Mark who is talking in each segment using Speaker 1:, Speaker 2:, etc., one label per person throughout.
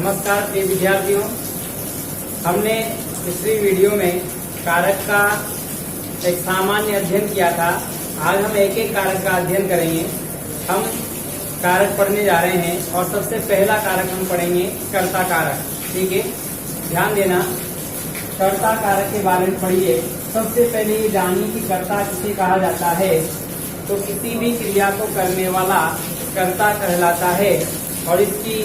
Speaker 1: नमस्कार प्रिय विद्यार्थियों, हमने पिछली वीडियो में कारक का एक सामान्य अध्ययन किया था। आज हम एक एक कारक का अध्ययन करेंगे। हम कारक पढ़ने जा रहे हैं और सबसे पहला कारक हम पढ़ेंगे कर्ता कारक। ठीक है, ध्यान देना। कर्ता कारक के बारे में पढ़िए। सबसे पहले ये जानिए कि कर्ता किसे कहा जाता है। तो किसी भी क्रिया को करने वाला कर्ता कहलाता है और इसकी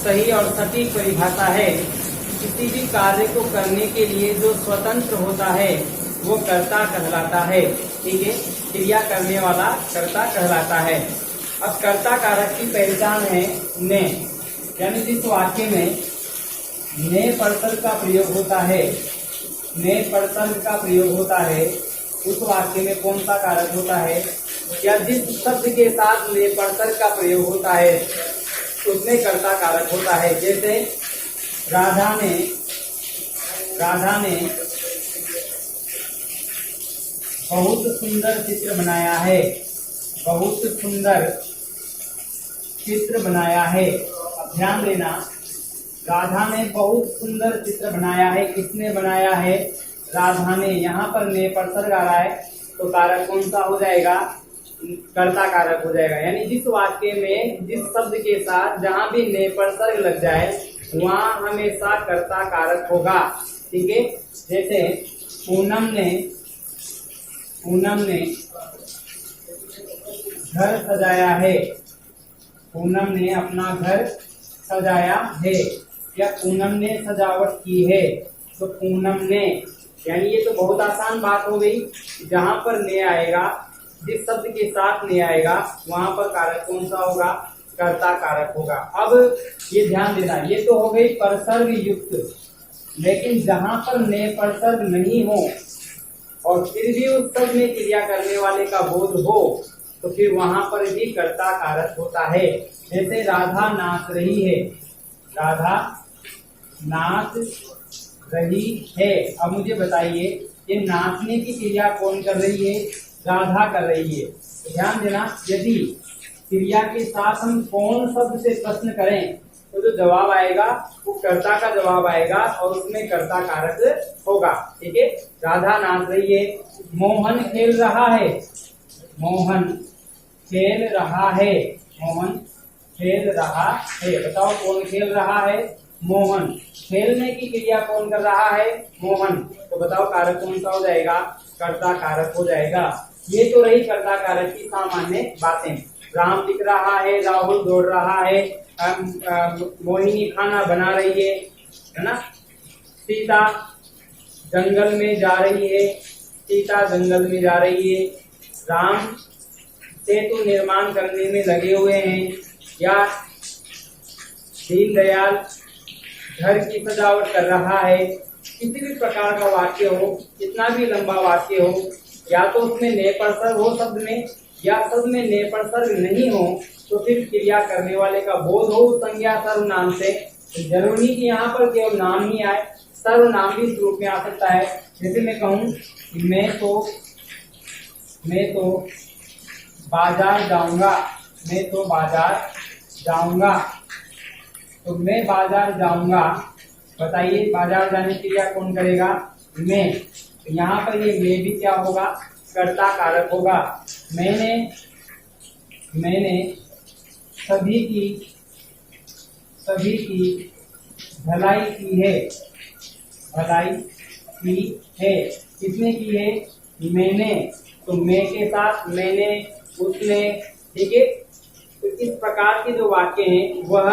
Speaker 1: सही और सटीक परिभाषा है किसी भी कार्य को करने के लिए जो स्वतंत्र होता है वो कर्ता कहलाता है। ठीक है, क्रिया करने वाला कर्ता कहलाता है। अब कर्ता कारक की पहचान है ने, यानी जिस वाक्य में ने परसर्ग का प्रयोग होता है, ने परसर्ग का प्रयोग होता है, उस वाक्य में कौन सा कारक होता है, या जिस शब्द के साथ ने परसर्ग का प्रयोग होता है उसमें कर्ता कारक होता है। जैसे राधा ने बहुत सुंदर चित्र बनाया है। बहुत सुंदर चित्र बनाया है। अब ध्यान देना, राधा ने बहुत सुंदर चित्र बनाया है। किसने बनाया है? राधा ने। यहाँ पर ने परसर्ग आ रहा है तो कारक कौन सा हो जाएगा? कर्ता कारक हो जाएगा। यानी जिस वाक्य में जिस शब्द के साथ जहां भी ने परसर्ग लग जाए वहां हमेशा कर्ता कारक होगा। ठीक है, जैसे पूनम ने घर सजाया है। पूनम ने अपना घर सजाया है या पूनम ने सजावट की है। तो पूनम ने, यानी ये तो बहुत आसान बात हो गई। जहां पर ने आएगा, जिस शब्द के साथ ने आएगा वहां पर कारक कौन सा होगा? कर्ता कारक होगा। अब ये ध्यान देना, ये तो हो गई परसर्ग युक्त। लेकिन जहां पर ने परसर्ग नहीं हो और फिर भी उस शब्द में क्रिया करने वाले का बोध हो तो फिर वहां पर भी कर्ता कारक होता है। जैसे राधा नाच रही है। राधा नाच रही है। अब मुझे बताइए, ये नाचने की क्रिया कौन कर रही है? राधा कर रही है। ध्यान देना, यदि क्रिया के साथ हम कौन शब्द से प्रश्न करें तो जो जवाब आएगा वो कर्ता का जवाब आएगा और उसमें कर्ता कारक होगा। ठीक है, राधा नाच रही है। मोहन खेल रहा है। मोहन खेल रहा है। मोहन खेल रहा है। बताओ कौन खेल रहा है? मोहन। खेलने की क्रिया कौन कर रहा है? मोहन। तो बताओ कारक कौन सा हो जाएगा? कर्ता कारक हो जाएगा। ये तो रही कर्ता कारक की सामान्य बातें। राम दिख रहा है, राहुल दौड़ रहा है, मोहिनी खाना बना रही है ना। सीता जंगल में जा रही है। सीता जंगल में जा रही है। राम सेतु निर्माण करने में लगे हुए हैं। या दीनदयाल घर की सजावट कर रहा है। किसी भी प्रकार का वाक्य हो, कितना भी लंबा वाक्य हो, या तो उसमें ने परसर्ग हो शब्द में, या शब्द में ने परसर्ग नहीं हो तो फिर क्रिया करने वाले का बोध हो संज्ञा सर्वनाम से। जरूरी कि यहाँ पर केवल नाम ही आए, सर्वनाम भी इस रूप में आ सकता है। जैसे मैं कहूँ मैं तो बाजार जाऊंगा। मैं तो बाजार जाऊंगा। तो मैं बाजार जाऊंगा। बताइए बाजार जाने की क्रिया कौन करेगा? मैं। तो यहाँ पर ये मैं भी क्या होगा? कर्ता कारक होगा। मैंने सभी की भलाई की है। भलाई की है। किसने की है? मैंने। तो मैं के साथ मैंने, उसने। ठीक है, तो इस प्रकार के जो वाक्य हैं वह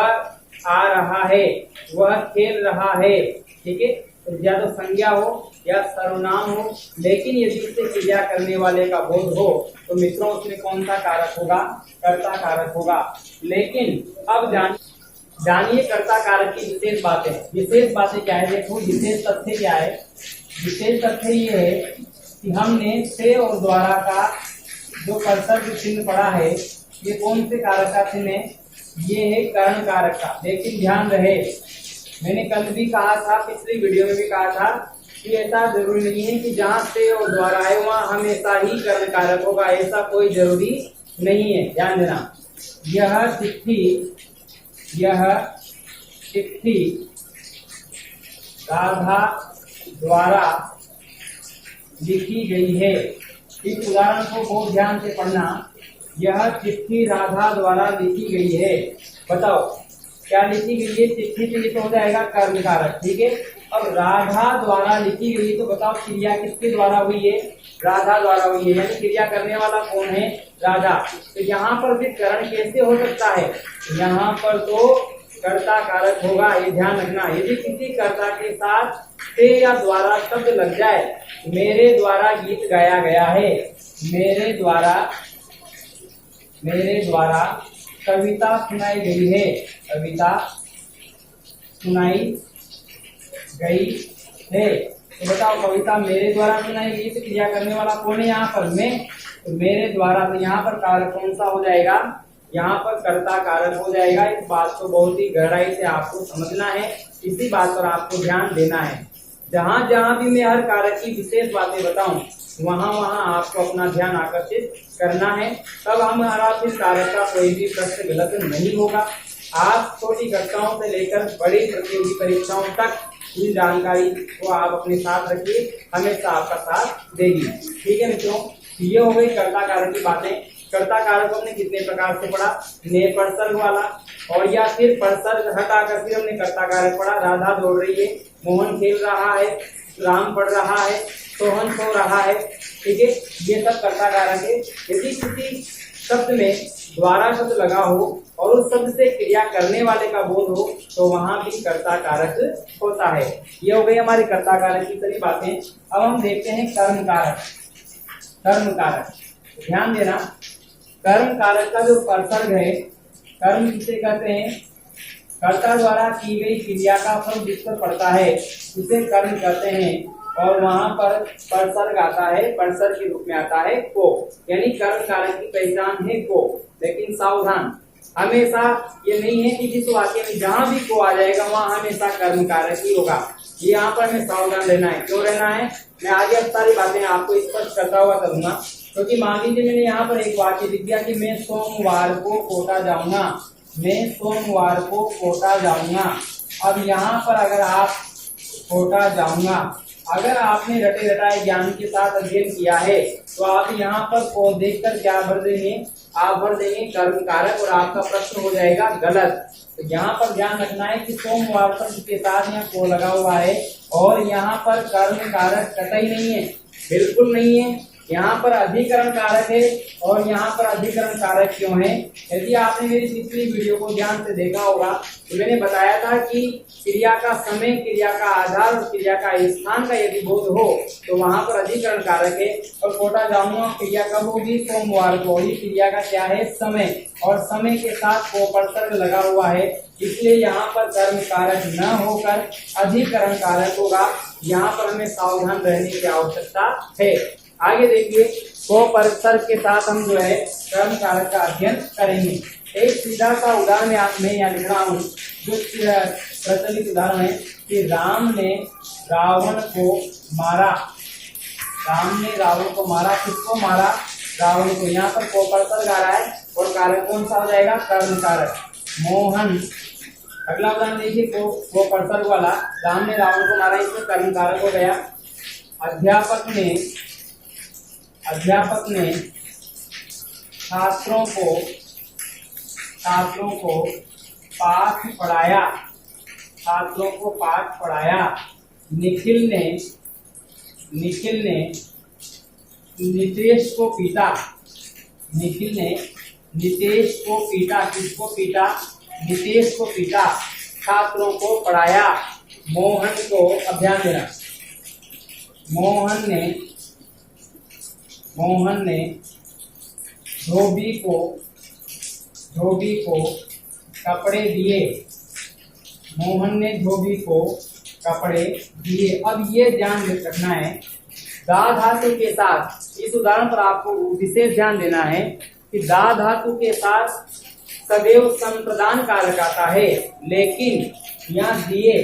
Speaker 1: आ रहा है, वह खेल रहा है। ठीक है, तो या तो संज्ञा हो या सर्वनाम हो, लेकिन यदि उससे क्रिया करने वाले का बोध हो तो मित्रों उसमें कौन सा कारक होगा? कर्ता कारक होगा। लेकिन अब जानिए कर्ता कारक की विशेष बातें। विशेष बातें क्या है? देखो, विशेष तथ्य क्या है? विशेष तथ्य ये है कि हमने से और द्वारा का जो परसर्ग चिन्ह पढ़ा है ये कौन से कारक का चिन्ह है? ये है कर्ण कारक का। लेकिन ध्यान रहे, मैंने कल भी कहा था, पिछली वीडियो में भी कहा था कि ऐसा जरूरी नहीं है कि जहाँ से और द्वारा है वहाँ हमेशा ही कर्ण कारक होगा। ऐसा कोई जरूरी नहीं है। ध्यान देना, यह चिट्ठी राधा द्वारा लिखी गई है। इस उदाहरण को बहुत ध्यान से पढ़ना। यह चिट्ठी राधा द्वारा लिखी गई है। बताओ क्या लिखी गई है? चिट्ठी के लिए तो हो जाएगा कर्म कारक, ठीक है। अब राधा द्वारा लिखी गई, तो बताओ क्रिया किसके द्वारा हुई है? राधा द्वारा हुई है, यानी क्रिया करने वाला कौन है? राधा। तो यहाँ पर फिर करण कैसे हो सकता है? यहाँ पर तो कर्ता कारक होगा, ये ध्यान रखना। यदि किसी कर्ता के साथ से या द्वारा शब्द लग जाए, मेरे द्वारा गीत गाया गया है, मेरे द्वारा कविता सुनाई गई है, कविता सुनाई गई है। तो बताओ कविता मेरे द्वारा सुनाई गई, तो क्रिया करने वाला कौन है यहाँ पर? मैं। तो मेरे द्वारा, तो यहाँ पर कारक कौन सा हो जाएगा? यहाँ पर कर्ता कारक हो जाएगा। इस बात को बहुत ही गहराई से आपको समझना है, इसी बात पर आपको ध्यान देना है। जहां जहां भी मैं हर कारक की विशेष बातें बताऊं, वहां वहां आपको अपना ध्यान आकर्षित करना है। तब हमारा फिर कारक का कोई भी प्रश्न गलत नहीं होगा। आप छोटी कक्षाओं से लेकर बड़ी प्रतियोगी परीक्षाओं तक इस जानकारी को आप अपने साथ रखिए, हमेशा आपका साथ देगी। ठीक है मित्रों, ये हो गई कर्ता कारक की बातें। कर्ता कारक हमने कितने प्रकार से पढ़ा? ने परसर्ग वाला, और या फिर परसर्ग हटाकर फिर हमने कर्ता कारक पढ़ा। राधा दौड़ रही है, मोहन खेल रहा है, राम पढ़ रहा है, सोहन सो रहा है, ठीक है। ये सब कर्ता कारक है। यदि किसी शब्द में द्वारा शब्द लगा हो और उस शब्द से क्रिया करने वाले का बोध हो, तो वहां भी कर्ता कारक होता है। ये हो गई हमारी कर्ता कारक की सभी बातें। अब हम देखते हैं कर्म कारक। कर्म कारक ध्यान देना, कर्म कारक का जो परसर्ग है, कर्म किसे कहते हैं? कर्ता द्वारा की गई क्रिया का फल जिस पर पड़ता है उसे कर्म कहते हैं। और वहां पर परसर्ग आता है, परसर्ग के रूप में आता है को, यानी कर्म कारक की पहचान है को। लेकिन सावधान, हमेशा ये नहीं है कि जिस वाक्य में जहां भी को आ जाएगा वहां हमेशा कर्म कारक ही होगा। ये यहाँ पर हमें सावधान रहना है। क्यों रहना है? मैं आगे अब सारी बातें आपको स्पष्ट करता हुआ करूंगा। क्योंकि मान लीजिए मैंने यहाँ पर एक वाक्य लिख दिया कि मैं सोमवार को कोटा जाऊंगा, मैं सोमवार को कोटा जाऊंगा। अब यहाँ पर अगर आप कोटा जाऊंगा, अगर आपने रटे रटाए ज्ञान के साथ अध्ययन किया है, तो आप यहाँ पर को देखकर क्या भर देंगे? आप भर देंगे कर्म कारक, और आपका प्रश्न हो जाएगा गलत। तो यहाँ पर ध्यान रखना है कि सोमवार शब्द के साथ यहाँ को लगा हुआ है, और यहाँ पर कर्म कारक कतई नहीं है, बिल्कुल नहीं है। यहाँ पर अधिकरण कारक है, और यहाँ पर अधिकरण कारक क्यों है? यदि आपने मेरी पिछली वीडियो को ध्यान से देखा होगा तो मैंने बताया था कि क्रिया का समय, क्रिया का आधार और क्रिया का स्थान का यदि बोध हो तो वहां पर अधिकरण कारक है। और कोटा जाऊंगा क्रिया कब होगी? सोमवार को। ही क्रिया का क्या है? समय, और समय के साथ को परसर्ग लगा हुआ है, इसलिए यहाँ पर कर्म कारक न होकर अधिकरण कारक होगा। यहाँ पर हमें सावधान रहने की आवश्यकता है। आगे देखिए, को परसर्ग के साथ हम जो है कर्म कारक का अध्ययन करेंगे। एक सीधा सा उदाहरण मैं यहाँ लिख रहा हूँ, जो प्रचलित उदाहरण है कि राम ने रावण को मारा। राम ने रावण को मारा। किसको मारा? रावण को। यहाँ पर को परसर्ग आ रहा है, और कारक कौन सा हो जाएगा? कर्म कारक। मोहन। अगला उदाहरण देखिए, को परसर्ग वाला, राम ने रावण को मारा, इसमें कर्म कारक हो गया। अध्यापक ने छात्रों को पाठ पढ़ाया। छात्रों को पाठ पढ़ाया। निखिल ने नितेश को पीटा। निखिल ने नितेश को पीटा। किसको पीटा? नितेश को पीटा। छात्रों को पढ़ाया। मोहन को, अब ध्यान देना, मोहन ने धोबी को कपड़े दिए। मोहन ने धोबी को कपड़े दिए। अब ये ध्यान रखना है, दा धातु के साथ, इस उदाहरण पर आपको विशेष ध्यान देना है कि दा धातु के साथ सदैव संप्रदान कारक आता है। लेकिन यहाँ दिए,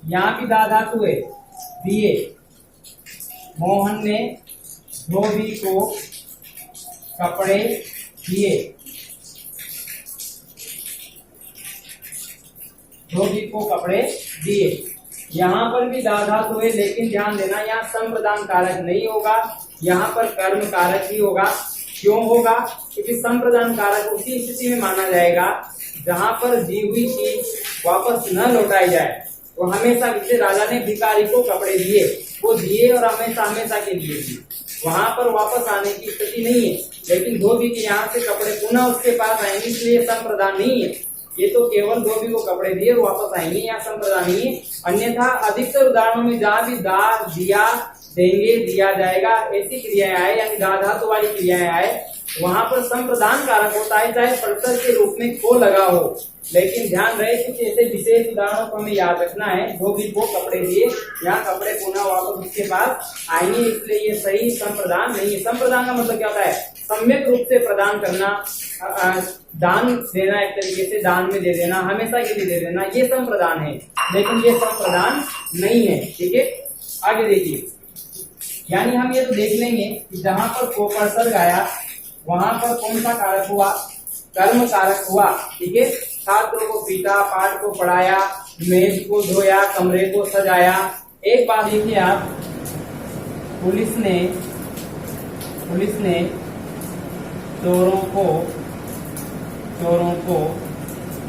Speaker 1: यहाँ भी दा धातु है, दिए। मोहन ने धोबी को कपड़े दिए। धोबी को कपड़े दिए। यहाँ पर भी दा धातु है, लेकिन ध्यान देना यहाँ संप्रदान कारक नहीं होगा, यहाँ पर कर्म कारक ही होगा। क्यों होगा? क्योंकि संप्रदान कारक उसी स्थिति में माना जाएगा जहां पर दी हुई चीज वापस न लौटाई जाए। वो हमेशा, जैसे राजा ने भिखारी को कपड़े दिए, वो दिए और हमेशा हमेशा के लिए दिए, वहां पर वापस आने की स्थिति नहीं है। लेकिन धोबी के यहाँ से कपड़े पुनः उसके पास आएंगे, इसलिए संप्रदान नहीं है। ये तो केवल धोबी को कपड़े दिए और वापस आएंगे, यहाँ संप्रदान नहीं है। अन्यथा अधिकतर उदाहरणों में जहाँ भी दा, दिया, देंगे, दिया जाएगा, ऐसी क्रियाएं आए यानी दा धातु वाली क्रियाएं आए, वहां पर संप्रदान कारक होता है, चाहे प्रत्यय के रूप में को लगा हो। लेकिन ध्यान रहे कुछ ऐसे विशेष उदाहरणों को हमें याद रखना है। धोबी को कपड़े दिए, यहाँ कपड़े पुनः वापस उसके पास आएंगे, इसलिए ये सही संप्रदान नहीं है। संप्रदान का मतलब क्या होता है? सम्यक रूप से प्रदान करना, दान देना, एक तरीके से दान में दे देना, हमेशा के लिए दे देना, ये संप्रदान है। लेकिन ये संप्रदान नहीं है। ठीक है, आगे देखिए, यानी हम ये तो देख लेंगे कि जहां पर कोपर्सर्ग आया वहां पर कौन सा कारक हुआ? कर्म कारक हुआ। ठीक है, छात्रों को पीटा, पाठ को पढ़ाया, मेज को धोया, कमरे को सजाया। एक बात देखिए आप, पुलिस ने चोरों को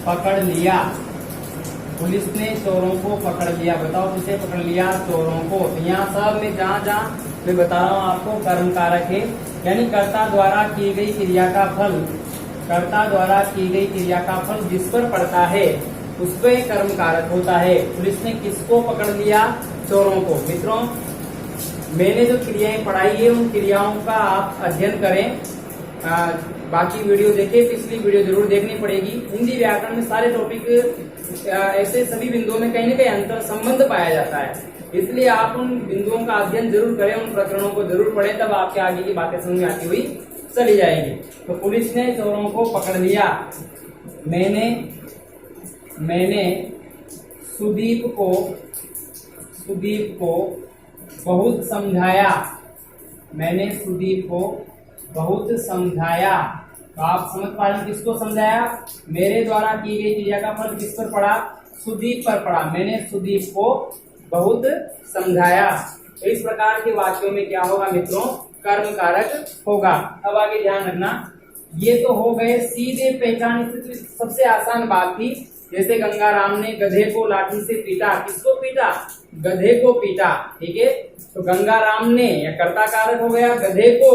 Speaker 1: पकड़ लिया। पुलिस ने चोरों को पकड़ लिया। बताओ किसे पकड़ लिया? चोरों को। तो यहाँ सब में जहाँ मैं बता रहा हूँ आपको कर्म कारक है, यानी कर्ता द्वारा की गई क्रिया का फल, कर्ता द्वारा की गई क्रिया का फल जिस पर पड़ता है उस पर कर्म कारक होता है। पुलिस ने किसको पकड़ लिया? चोरों को। मित्रों, मैंने जो क्रियाएं पढ़ाई है उन क्रियाओं का आप अध्ययन करें, बाकी वीडियो देखें, पिछली वीडियो जरूर देखनी पड़ेगी। हिंदी व्याकरण में सारे टॉपिक ऐसे सभी बिंदुओं में कहीं न कहीं अंतर संबंध पाया जाता है, इसलिए आप उन बिंदुओं का अध्ययन जरूर करें, उन प्रकरणों को जरूर पढ़ें, तब आपके आगे की बातें समझ में आती हुई चली जाएगी। तो पुलिस ने चोरों को पकड़ लिया। मैंने सुदीप को बहुत समझाया। मैंने सुदीप को बहुत समझाया। तो आप समझ पा रहे हैं किसको समझाया? मेरे द्वारा की गई क्रिया का फल किस पर पड़ा? सुदीप पर पड़ा। मैंने सुदीप को बहुत समझाया। तो इस प्रकार के वाक्यों में क्या होगा मित्रों? कर्म कारक होगा। अब आगे ध्यान रखना, ये तो हो गए सीधे पहचान स्थिति, सबसे आसान बात थी। जैसे गंगाराम ने गधे को लाठी से पीटा। किसको पीटा? गधे को पीटा। ठीक है, तो गंगाराम ने, या कर्ता कारक हो गया, गधे को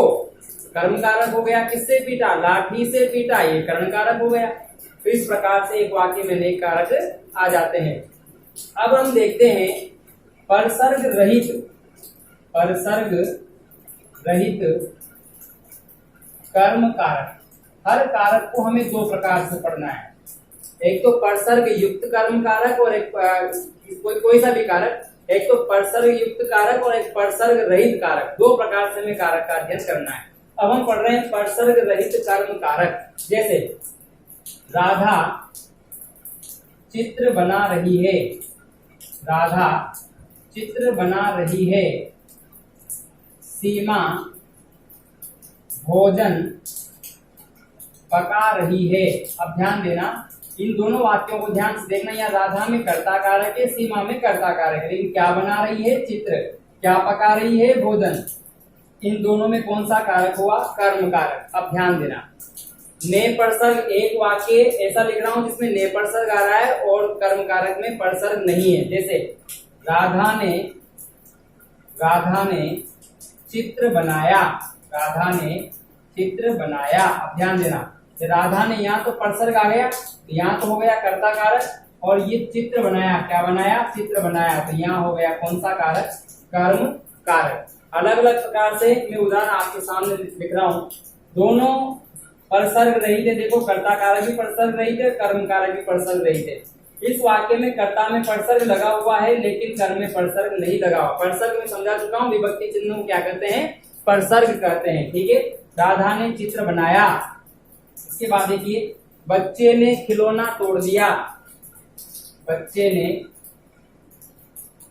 Speaker 1: कर्म कारक हो गया। किससे पीटा? लाठी से पीटा, ये कर्ण कारक हो गया। तो इस प्रकार से एक वाक्य में अनेक कारक आ जाते हैं। अब हम देखते हैं परसर्ग रहित कर्म कारक। हर कारक को हमें दो प्रकार से पढ़ना है, एक तो परसर्ग युक्त कर्म कारक और एक कोई सा भी कारक, एक तो परसर्ग युक्त कारक और एक परसर्ग रहित कारक। दो प्रकार से हमें कारक का अध्ययन करना है। अब हम पढ़ रहे हैं परसर्ग रहित कर्म कारक। जैसे राधा चित्र बना रही है। राधा चित्र बना रही है। सीमा भोजन पका रही है। अब ध्यान देना, इन दोनों वाक्यों को ध्यान से देखना। यहाँ राधा में कर्ता कारक है, सीमा में कर्ता कारक है, लेकिन क्या बना रही है? चित्र। क्या पका रही है? भोजन। इन दोनों में कौन सा कारक हुआ? कर्म कारक। अब ध्यान देना, ने परसर्ग, एक वाक्य ऐसा लिख रहा हूं जिसमें ने परसर्ग आ रहा है और कर्म कारक में परसर्ग नहीं है। जैसे राधा ने चित्र बनाया। राधा ने चित्र बनाया। अब ध्यान देना, राधा ने, यहाँ तो परसर्ग आ गया, यहाँ तो हो गया कर्ता कारक, और ये चित्र बनाया। क्या बनाया? चित्र बनाया। तो यहाँ हो गया कौन सा कारक? कर्म कारक। अलग अलग प्रकार से मैं उदाहरण आपके सामने लिख रहा हूँ। दोनों परसर्ग रहित है। देखो, कर्ता कारक भी परसर्ग रहित है, कर्म कारक भी परसर्ग रहित है। इस वाक्य में कर्ता में परसर्ग लगा हुआ है, लेकिन कर्म में परसर्ग नहीं लगा हुआ। परसर्ग में समझा चुका हूँ, विभक्ति चिन्ह को क्या कहते हैं? परसर्ग कहते हैं। ठीक है, राधा ने चित्र बनाया। इसके बाद देखिए, बच्चे ने खिलौना तोड़ दिया। बच्चे ने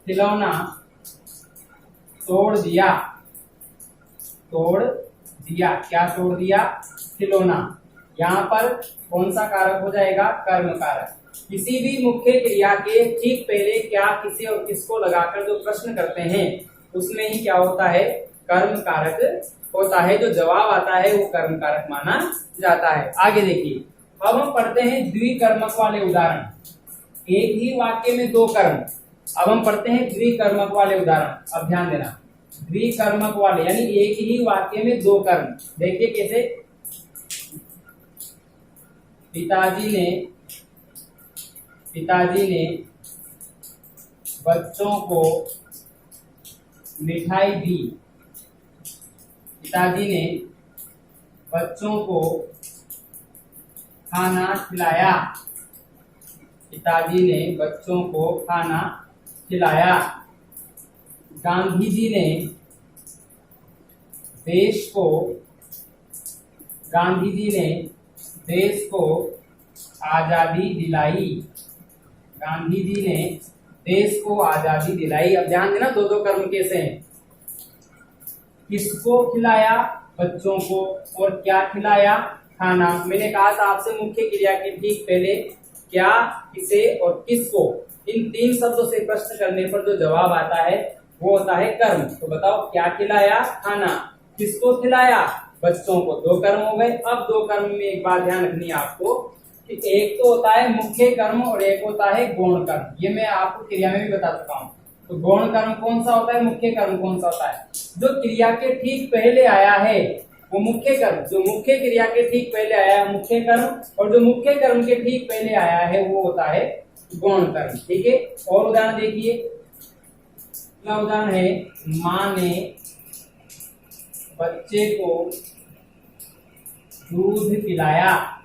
Speaker 1: खिलौना तोड़ दिया। तोड़ दिया। क्या तोड़ दिया? खिलौना। यहाँ पर कौन सा कारक हो जाएगा? कर्म कारक। किसी भी मुख्य क्रिया के ठीक पहले क्या, किसे और किसको लगाकर जो प्रश्न करते हैं उसमें ही क्या होता है, कर्म कारक होता है। जो जवाब आता है वो कर्म कारक माना जाता है। आगे देखिए, अब हम पढ़ते हैं द्विकर्मक वाले उदाहरण। एक ही वाक्य में दो कर्म। अब हम पढ़ते हैं द्विकर्मक वाले उदाहरण। अब ध्यान देना, द्विकर्मक वाले यानी एक ही वाक्य में दो कर्म। देखिए कैसे, पिताजी ने बच्चों को मिठाई दी। पिताजी ने बच्चों को खाना खिलाया। पिताजी ने बच्चों को खाना खिलाया। गांधी जी ने देश को आजादी दिलाई। गांधी जी ने देश को आजादी दिलाई। अब ध्यान देना, दो दो कर्म कैसे हैं। किसको खिलाया, बच्चों को, और क्या खिलाया, खाना। मैंने कहा था आपसे मुख्य क्रिया के ठीक पहले क्या, किसे और किसको, इन तीन शब्दों से प्रश्न करने पर जो जवाब आता है वो होता है कर्म। तो बताओ, क्या खिलाया, खाना, किसको खिलाया, बच्चों को। दो कर्म हो गए। अब दो कर्म में एक बात ध्यान रखनी है आपको कि एक तो होता है मुख्य कर्म और एक होता है गौण कर्म। ये मैं आपको क्रिया में भी बता चुका हूँ। तो गौण कर्म कौन सा होता है, मुख्य कर्म कौन सा होता है। जो क्रिया के ठीक पहले आया है वो मुख्य कर्म, जो मुख्य क्रिया के ठीक पहले आया है मुख्य कर्म, और जो मुख्य कर्म के ठीक पहले आया है वो होता है गौण कर्म। ठीक है, और उदाहरण देखिए। अगला उदाहरण है, माँ ने बच्चे को दूध पिलाया।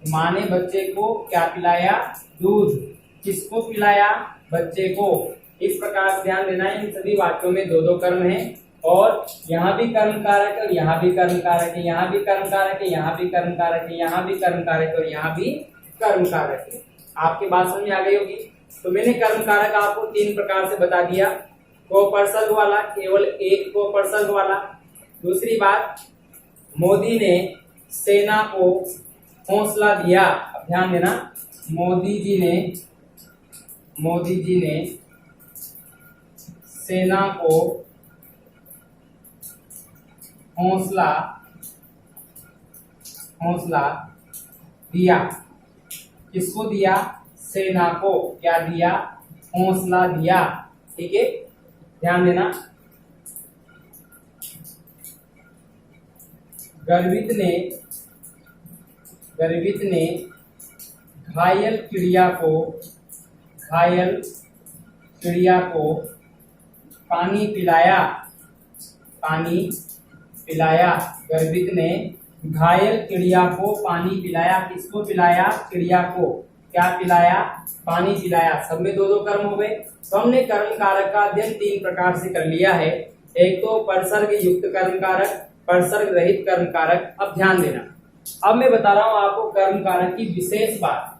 Speaker 1: माँ ने बच्चे को क्या पिलाया, दूध। किसको पिलाया, बच्चे को। इस प्रकार से ध्यान देना है, इन सभी वाक्यों में दो दो कर्म हैं और यहाँ भी कर्म कारक है और यहाँ भी कर्म कारक है, यहाँ भी कर्म कारक है, यहाँ भी कर्म कारक है, यहाँ भी कर्म कारक है और यहाँ भी कर्म कारक है। आपकी बात समझ में आ गई होगी। तो मैंने कर्म कारक आपको तीन प्रकार से बता दिया। कोपर्सर्ग वाला, केवल एक कोपर्सर्ग वाला। दूसरी बात, मोदी ने सेना को हौसला दिया। अब ध्यान देना, मोदी जी ने सेना को हौसला दिया। किसको दिया, सेना को क्या दिया, हौसला दिया। ठीक है, ध्यान देना। गर्वित ने घायल चिड़िया को पानी पिलाया। गर्वित ने घायल चिड़िया को पानी पिलाया। किसको पिलाया, चिड़िया को। क्या पिलाया, पानी पिलाया। सब में दो दो कर्म हो गए। तो हमने कर्म कारक का अध्ययन तीन प्रकार से कर लिया है। एक तो परसर्ग युक्त कर्म कारक, परसर्ग रहित कर्म कारक। अब ध्यान देना, अब मैं बता रहा हूं आपको कर्म कारक की विशेष बात।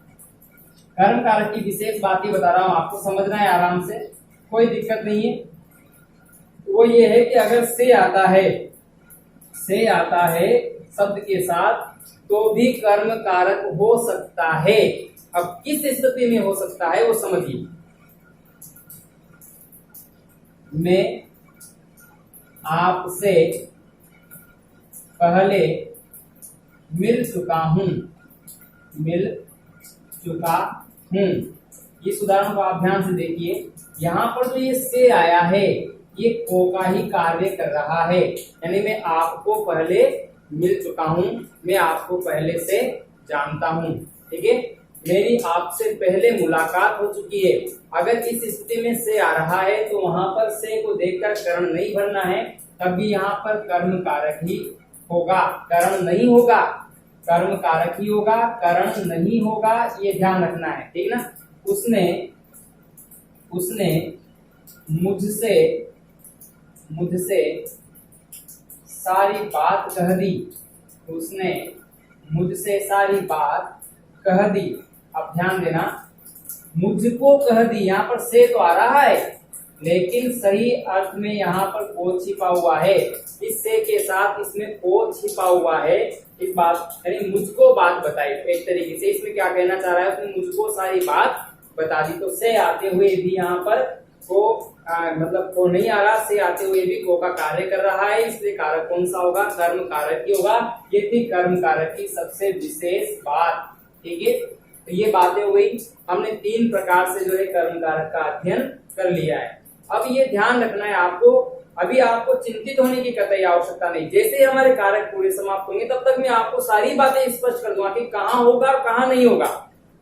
Speaker 1: कर्म कारक की विशेष बात ही बता रहा हूं आपको, समझना है आराम से, कोई दिक्कत नहीं है। वो ये है कि अगर से आता है शब्द के साथ तो भी कर्म कारक हो सकता है। अब किस स्थिति में हो सकता है वो समझिए। मैं आपसे पहले मिल चुका हूं। इस उदाहरण को आप ध्यान से देखिए। यहाँ पर जो ये से आया है ये को का ही कार्य कर रहा है, यानी मैं आपको पहले मिल चुका हूं, मैं आपको पहले से जानता हूं। ठीक है, मेरी आपसे पहले मुलाकात हो चुकी है। अगर इस स्थिति में से आ रहा है तो वहां पर से को देखकर कर्ण नहीं भरना है, तभी यहाँ पर कर्म कारक ही होगा, कर्ण नहीं होगा। कर्म कारक ही होगा, कर्ण नहीं होगा, ये ध्यान रखना है। ठीक ना। उसने मुझसे सारी बात कह दी। उसने मुझसे सारी बात कह दी। अब ध्यान देना, मुझको कह दी, यहाँ पर से तो आ रहा है लेकिन सही अर्थ में यहाँ पर को छिपा हुआ है। इस से के साथ इसमें को छिपा हुआ है। इस बात यानी मुझको बात बताई, एक तरीके से इसमें क्या कहना चाह रहा है, उसने मुझको सारी बात बता दी। तो से आते हुए भी यहाँ पर को मतलब को नहीं आ रहा, से आते हुए भी को का कार्य कर रहा है, इसलिए कारक कौन सा होगा, कर्म कारक ही होगा। ये थी कर्म कारक की सबसे विशेष बात। ठीक है, तो ये बातें हुई, हमने 3 प्रकार से जो है कर्म कारक का अध्ययन कर लिया है। अब ये ध्यान रखना है आपको, अभी आपको चिंतित होने की कतई आवश्यकता नहीं। जैसे ही हमारे कारक पूरे समाप्त होंगे तब तक मैं आपको सारी बातें स्पष्ट कर दूंगा कि कहाँ होगा और कहाँ नहीं होगा।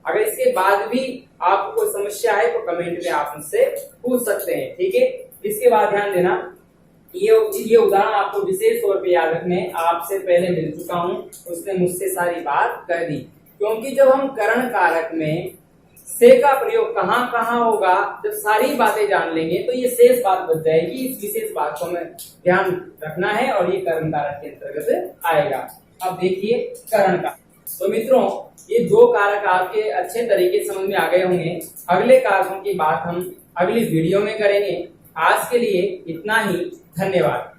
Speaker 1: अगर इसके बाद भी आपको कोई समस्या है तो कमेंट में आप मुझसे पूछ सकते हैं। ठीक है, इसके बाद ध्यान देना, ये उदाहरण आपको विशेष तौर पे याद रखने, आपसे पहले मिल चुका हूं, उसने मुझसे सारी बात कर दी। क्योंकि जब हम करण कारक में से का प्रयोग कहाँ कहाँ होगा, जब सारी बातें जान लेंगे तो ये शेष बात बच जाएगी। इस विशेष बात को हमें ध्यान रखना है और ये कर्म कारक के अंतर्गत आएगा। अब देखिए करण का, तो मित्रों ये 2 कारक आपके अच्छे तरीके से समझ में आ गए होंगे। अगले कारकों की बात हम अगली वीडियो में करेंगे। आज के लिए इतना ही, धन्यवाद।